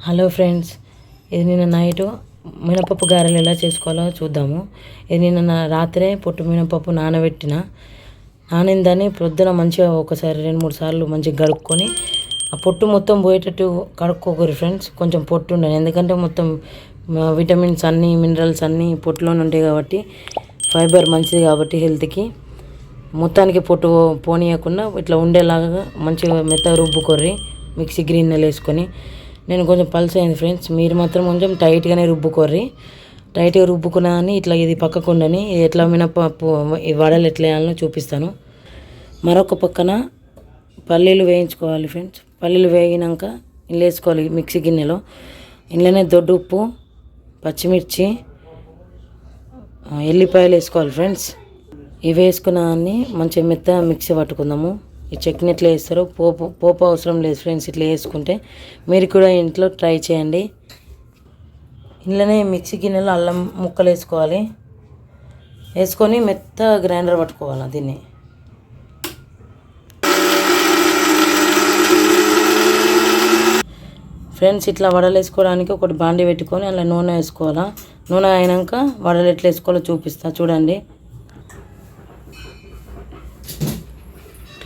Hello friends, ఇది నిన్న night మినపప్పు గారెలు ఎలా చేసుకోవాలో చూద్దాము. ఇది నిన్న రాత్రే పొట్టు మినపప్పు నానిందని పొద్దున మంచిగా ఒకసారి 2-3 సార్లు మంచిగా కడుక్కొని ఆ పొట్టు మొత్తం పోయేటట్టు కడుక్కోకూరి ఫ్రెండ్స్. కొంచెం పొట్టు ఉండాలి, ఎందుకంటే మొత్తం విటమిన్స్ అన్నీ మినరల్స్ అన్నీ పొట్టులోనే ఉంటాయి కాబట్టి, ఫైబర్ మంచిది కాబట్టి హెల్త్కి. మొత్తానికి పొట్టు పోనీయకుండా ఇట్లా ఉండేలాగా మంచిగా మెత్తగా రుబ్బుకొర్రి మిక్సీ గ్రైండర్లో వేసుకొని. నేను కొంచెం పల్స్ అయింది ఫ్రెండ్స్, మీరు మాత్రం కొంచెం టైట్గానే రుబ్బుకోర్రి. టైట్గా రుబ్బుకున్నాని ఇట్లా ఇది పక్కకు ఉండని ఎట్లా మినపప్పు ఈ వడలు ఎట్లా వేయాలనో చూపిస్తాను. మరొక పక్కన పల్లీలు వేయించుకోవాలి ఫ్రెండ్స్. పల్లీలు వేగినాక ఇందులో వేసుకోవాలి మిక్సీ గిన్నెలో. ఇందులోనే దొడ్డు ఉప్పు, పచ్చిమిర్చి, ఎల్లిపాయలు వేసుకోవాలి ఫ్రెండ్స్. ఇవి వేసుకున్నాన్ని మంచిగా మెత్తగా మిక్సీ పట్టుకుందాము. ఈ చట్నీ ఎట్లా వేస్తారో పోపు అవసరం లేదు ఫ్రెండ్స్, ఇట్లా వేసుకుంటే. మీరు కూడా ఇంట్లో ట్రై చేయండి. ఇంట్లోనే మిక్సీ గిన్నెలో అల్లం ముక్కలు వేసుకోవాలి. వేసుకొని మెత్తగా గ్రైండర్ పట్టుకోవాలి దీన్ని. ఫ్రెండ్స్, ఇట్లా వడలు వేసుకోవడానికి ఒకటి బాండి పెట్టుకొని అలా నూనె వేసుకోవాలా. నూనె అయినాక వడలు ఎట్లా వేసుకోవాలో చూపిస్తా చూడండి.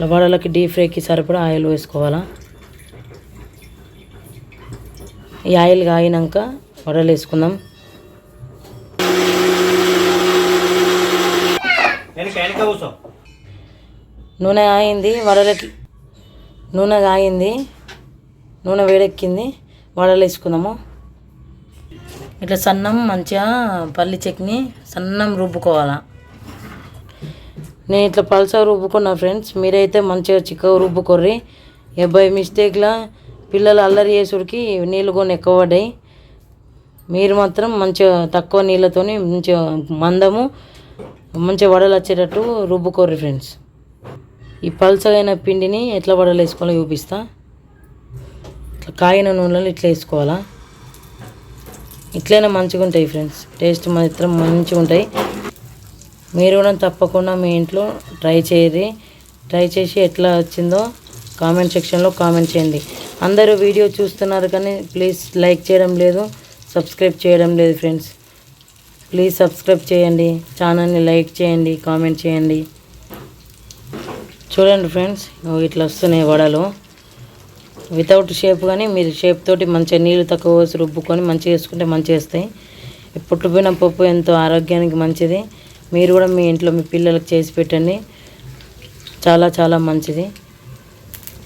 ఇట్లా వడలకి డీప్ ఫ్రైకి సరిపడా ఆయిల్ వేసుకోవాలా. ఈ ఆయిల్ కాగినాక వడలు వేసుకుందాం. నూనె కాగింది, నూనె కాగింది, నూనె వేడెక్కింది. వడలు వేసుకుందాము. ఇట్లా సన్నం మంచిగా పల్లి చట్నీ సన్నం రుబ్బుకోవాలా. నేను ఇట్లా పల్సగా రుబ్బుకున్నా ఫ్రెండ్స్, మీరైతే మంచిగా చిక్కగా రుబ్బుకొర్రి. బై మిస్టేక్లా పిల్లలు అల్లరి చేసుడికి నీళ్ళు కొన్ని ఎక్కువ పడ్డాయి. మీరు మాత్రం మంచిగా తక్కువ నీళ్ళతోని మంచిగా మందము మంచిగా వడలు వచ్చేటట్టు రుబ్బుకోర్రి ఫ్రెండ్స్. ఈ పల్సగైన పిండిని ఎట్లా వడలు వేసుకోవాలో చూపిస్తా. ఇట్లా కాగిన నూనెలో ఇట్లా వేసుకోవాలా. ఇట్లైనా మంచిగా ఉంటాయి ఫ్రెండ్స్, టేస్ట్ మాత్రం మంచిగా ఉంటాయి. మీరు కూడా తప్పకుండా మీ ఇంట్లో ట్రై చేసి ఎట్లా వచ్చిందో కామెంట్ సెక్షన్లో కామెంట్ చేయండి. అందరూ వీడియో చూస్తున్నారు కానీ ప్లీజ్ లైక్ చేయడం లేదు, సబ్స్క్రైబ్ చేయడం లేదు ఫ్రెండ్స్. ప్లీజ్ సబ్స్క్రైబ్ చేయండి, ఛానల్ని లైక్ చేయండి, కామెంట్ చేయండి. చూడండి ఫ్రెండ్స్, ఇట్లా వస్తున్నాయి వడలు వితౌట్ షేప్. కానీ మీరు షేప్ తోటి మంచిగా నీళ్ళు తక్కువ పోసి రుబ్బుకొని మంచిగా వేసుకుంటే మంచిగా వస్తాయి. పుట్టుపోయిన పప్పు ఎంతో ఆరోగ్యానికి మంచిది. మీరు కూడా మీ ఇంట్లో మీ పిల్లలకు చేసి పెట్టండి, చాలా చాలా మంచిది.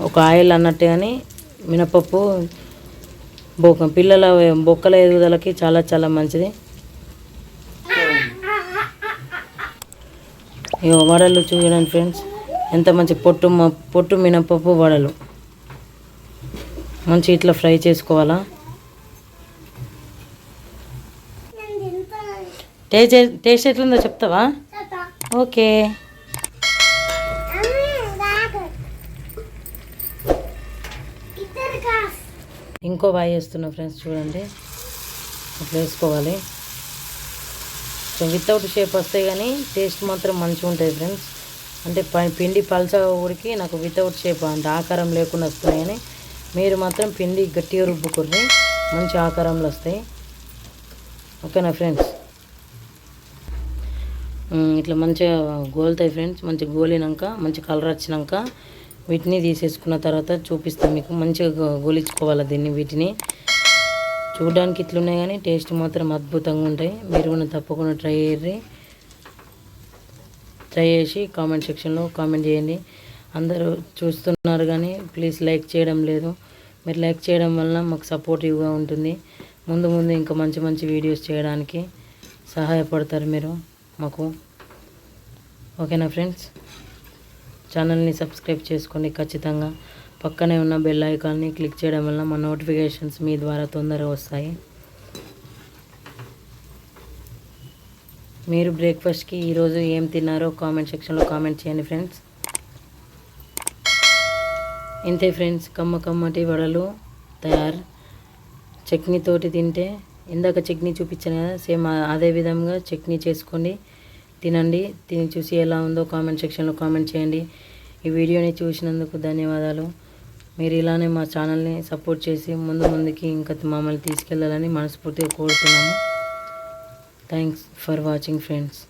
ఒక ఆయిల్ అన్నట్టు కానీ మినపప్పు పిల్లల బొక్కల ఎదుగుదలకి చాలా చాలా మంచిది. ఇక వడలు చూడండి ఫ్రెండ్స్, ఎంత మంచి పొట్టు మినపప్పు వడలు మంచి ఇట్లా ఫ్రై చేసుకోవాలా. టేస్ట్ ఎట్లుందో చెప్తావా? ఓకే. ఇంకో బాగా చేస్తున్నా ఫ్రెండ్స్, చూడండి ఇట్లా వేసుకోవాలి. వితౌట్ షేప్ వస్తాయి కానీ టేస్ట్ మాత్రం మంచిగా ఉంటుంది ఫ్రెండ్స్. అంటే పిండి పల్చగా ఉడికి నాకు వితౌట్ షేప్ అంటే ఆకారం లేకుండా వస్తున్నాయి. కానీ మీరు మాత్రం పిండి గట్టిగా రుబ్బుకుని మంచి ఆకారంలో వస్తాయి. ఓకేనా ఫ్రెండ్స్? ఇట్లా మంచిగా గోలుతాయి ఫ్రెండ్స్. మంచిగా గోలినాక మంచి కలర్ వచ్చినాక వీటిని తీసేసుకున్న తర్వాత చూపిస్తాను మీకు. మంచిగా గోలించుకోవాలి దీన్ని. వీటిని చూడడానికి ఇట్లున్నాయి కానీ టేస్ట్ మాత్రం అద్భుతంగా ఉంటాయి. మీరు కూడా తప్పకుండా ట్రై చేసి కామెంట్ సెక్షన్లో కామెంట్ చేయండి. అందరూ చూస్తున్నారు కానీ ప్లీజ్ లైక్ చేయడం లేదు. మీరు లైక్ చేయడం వలన మాకు సపోర్టివ్గా ఉంటుంది. ముందు ఇంకా మంచి మంచి వీడియోస్ చేయడానికి సహాయపడతారు మీరు మాకు. ఓకేనా ఫ్రెండ్స్? ఛానల్ని సబ్స్క్రైబ్ చేసుకోండి ఖచ్చితంగా. పక్కనే ఉన్న బెల్ ఐకాన్ని క్లిక్ చేయడం వల్ల మా నోటిఫికేషన్స్ మీ ద్వారా తొందరగా వస్తాయి. మీరు బ్రేక్ఫాస్ట్కి ఈరోజు ఏం తిన్నారో కామెంట్ సెక్షన్లో కామెంట్ చేయండి ఫ్రెండ్స్. ఇంతే ఫ్రెండ్స్, కమ్మటి వడలు తయారు. చట్నీతోటి తింటే ఇందాక చట్నీ చూపించాను కదా, సేమ్ అదే విధంగా చట్నీ చేసుకోండి, తినండి. తిని చూసి ఎలా ఉందో కామెంట్ సెక్షన్లో కామెంట్ చేయండి. ఈ వీడియోని చూసినందుకు ధన్యవాదాలు. మీరు ఇలానే మా ఛానల్ని సపోర్ట్ చేసి ముందుకి ఇంకా మమ్మల్ని తీసుకెళ్ళాలని మనస్ఫూర్తిగా కోరుతున్నాము. Thanks for watching friends.